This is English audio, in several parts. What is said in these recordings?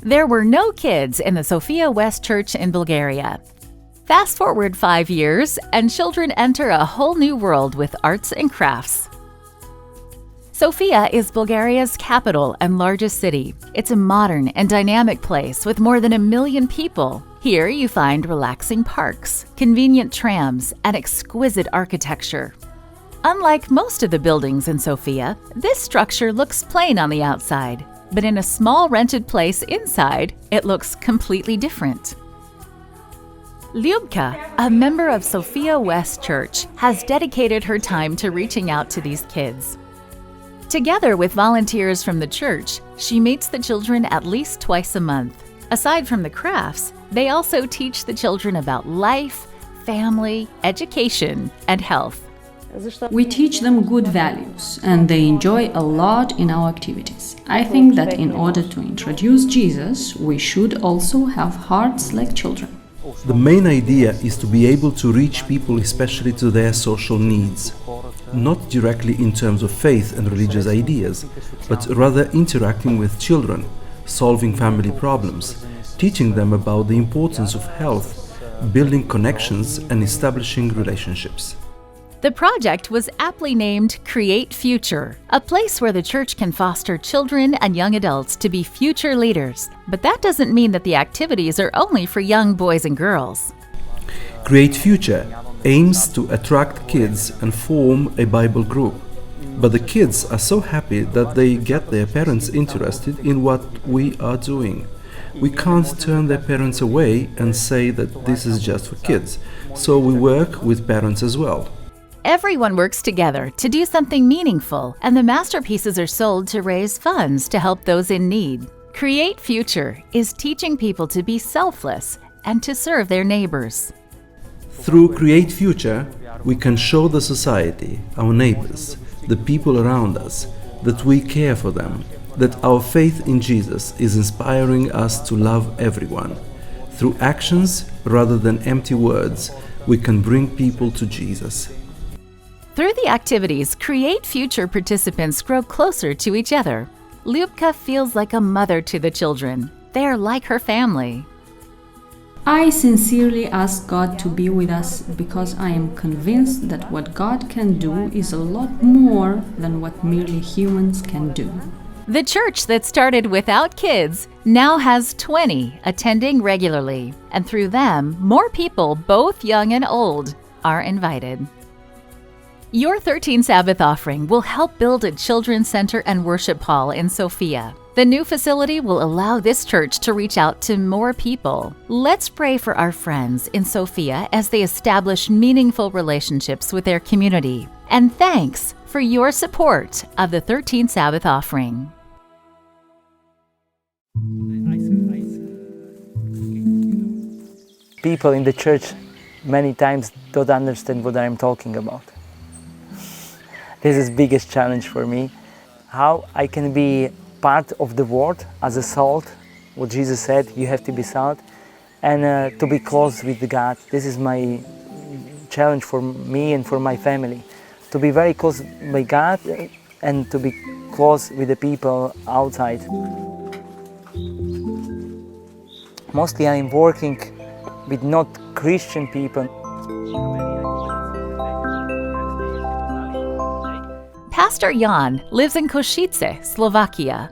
There were no kids in the Sophia West Church in Bulgaria. Fast forward 5 years, and children enter a whole new world with arts and crafts. Sofia is Bulgaria's capital and largest city. It's a modern and dynamic place with more than 1 million people. Here you find relaxing parks, convenient trams, and exquisite architecture. Unlike most of the buildings in Sofia, this structure looks plain on the outside, but in a small rented place inside, it looks completely different. Ljubka, a member of Sophia West Church, has dedicated her time to reaching out to these kids. Together with volunteers from the church, she meets the children at least twice a month. Aside from the crafts, they also teach the children about life, family, education, and health. We teach them good values, and they enjoy a lot in our activities. I think that in order to introduce Jesus, we should also have hearts like children. The main idea is to be able to reach people, especially to their social needs, not directly in terms of faith and religious ideas, but rather interacting with children, solving family problems, teaching them about the importance of health, building connections and establishing relationships. The project was aptly named Create Future, a place where the church can foster children and young adults to be future leaders. But that doesn't mean that the activities are only for young boys and girls. Create Future aims to attract kids and form a Bible group. But the kids are so happy that they get their parents interested in what we are doing. We can't turn their parents away and say that this is just for kids, so we work with parents as well. Everyone works together to do something meaningful, and the masterpieces are sold to raise funds to help those in need. Create Future is teaching people to be selfless and to serve their neighbors. Through Create Future, we can show the society, our neighbors, the people around us, that we care for them, that our faith in Jesus is inspiring us to love everyone. Through actions rather than empty words, we can bring people to Jesus. Through the activities, Create Future participants grow closer to each other. Ljubka feels like a mother to the children. They are like her family. I sincerely ask God to be with us because I am convinced that what God can do is a lot more than what merely humans can do. The church that started without kids now has 20 attending regularly, and through them, more people, both young and old, are invited. Your 13 Sabbath offering will help build a children's center and worship hall in Sofia. The new facility will allow this church to reach out to more people. Let's pray for our friends in Sofia as they establish meaningful relationships with their community. And thanks for your support of the 13 Sabbath offering. People in the church many times don't understand what I'm talking about. This is the biggest challenge for me. How I can be part of the world as a salt, what Jesus said, you have to be salt, and to be close with God. This is my challenge for me and for my family. To be very close with God and to be close with the people outside. Mostly I'm working with not Christian people. Pastor Jan lives in Košice, Slovakia.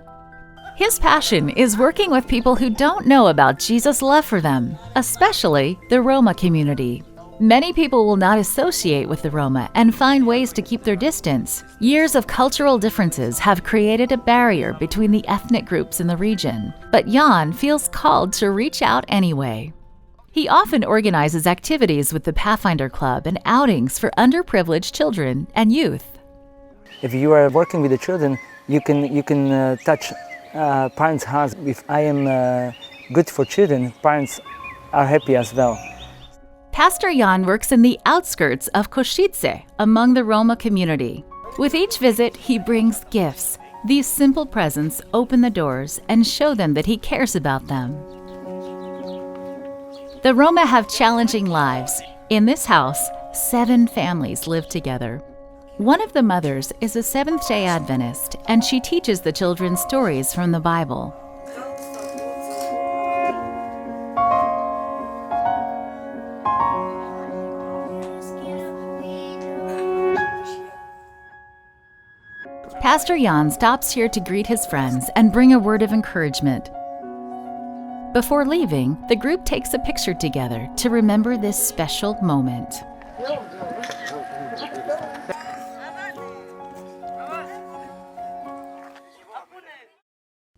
His passion is working with people who don't know about Jesus' love for them, especially the Roma community. Many people will not associate with the Roma and find ways to keep their distance. Years of cultural differences have created a barrier between the ethnic groups in the region, but Jan feels called to reach out anyway. He often organizes activities with the Pathfinder Club and outings for underprivileged children and youth. If you are working with the children, you can touch parents' hearts. If I am good for children, parents are happy as well. Pastor Jan works in the outskirts of Košice among the Roma community. With each visit, he brings gifts. These simple presents open the doors and show them that he cares about them. The Roma have challenging lives. In this house, 7 families live together. One of the mothers is a Seventh-day Adventist, and she teaches the children stories from the Bible. Pastor Jan stops here to greet his friends and bring a word of encouragement. Before leaving, the group takes a picture together to remember this special moment.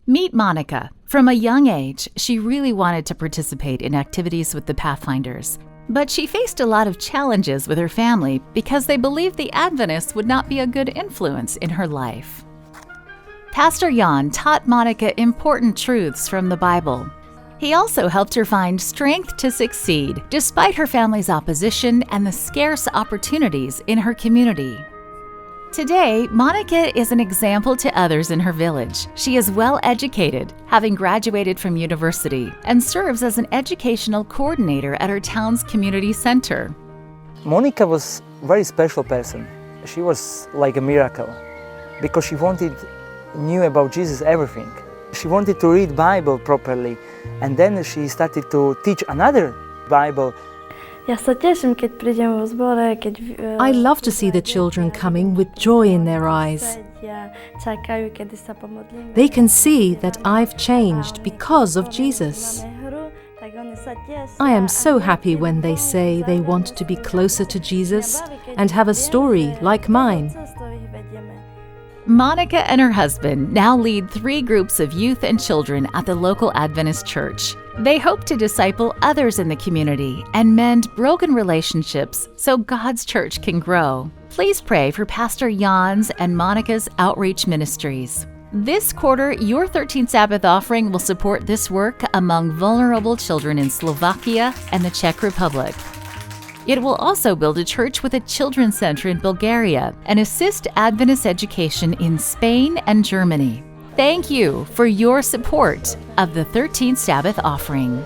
Meet Monica. From a young age, she really wanted to participate in activities with the Pathfinders, but she faced a lot of challenges with her family because they believed the Adventists would not be a good influence in her life. Pastor Jan taught Monica important truths from the Bible. He also helped her find strength to succeed despite her family's opposition and the scarce opportunities in her community. Today, Monica is an example to others in her village. She is well educated, having graduated from university, and serves as an educational coordinator at her town's community center. Monica was a very special person. She was like a miracle because she knew about Jesus everything. She wanted to read Bible properly, and then she started to teach another Bible. I love to see the children coming with joy in their eyes. They can see that I've changed because of Jesus. I am so happy when they say they want to be closer to Jesus and have a story like mine. Monica and her husband now lead 3 groups of youth and children at the local Adventist church. They hope to disciple others in the community and mend broken relationships so God's church can grow. Please pray for Pastor Jan's and Monica's outreach ministries. This quarter, your 13th Sabbath offering will support this work among vulnerable children in Slovakia and the Czech Republic. It will also build a church with a children's center in Bulgaria and assist Adventist education in Spain and Germany. Thank you for your support of the 13th Sabbath offering.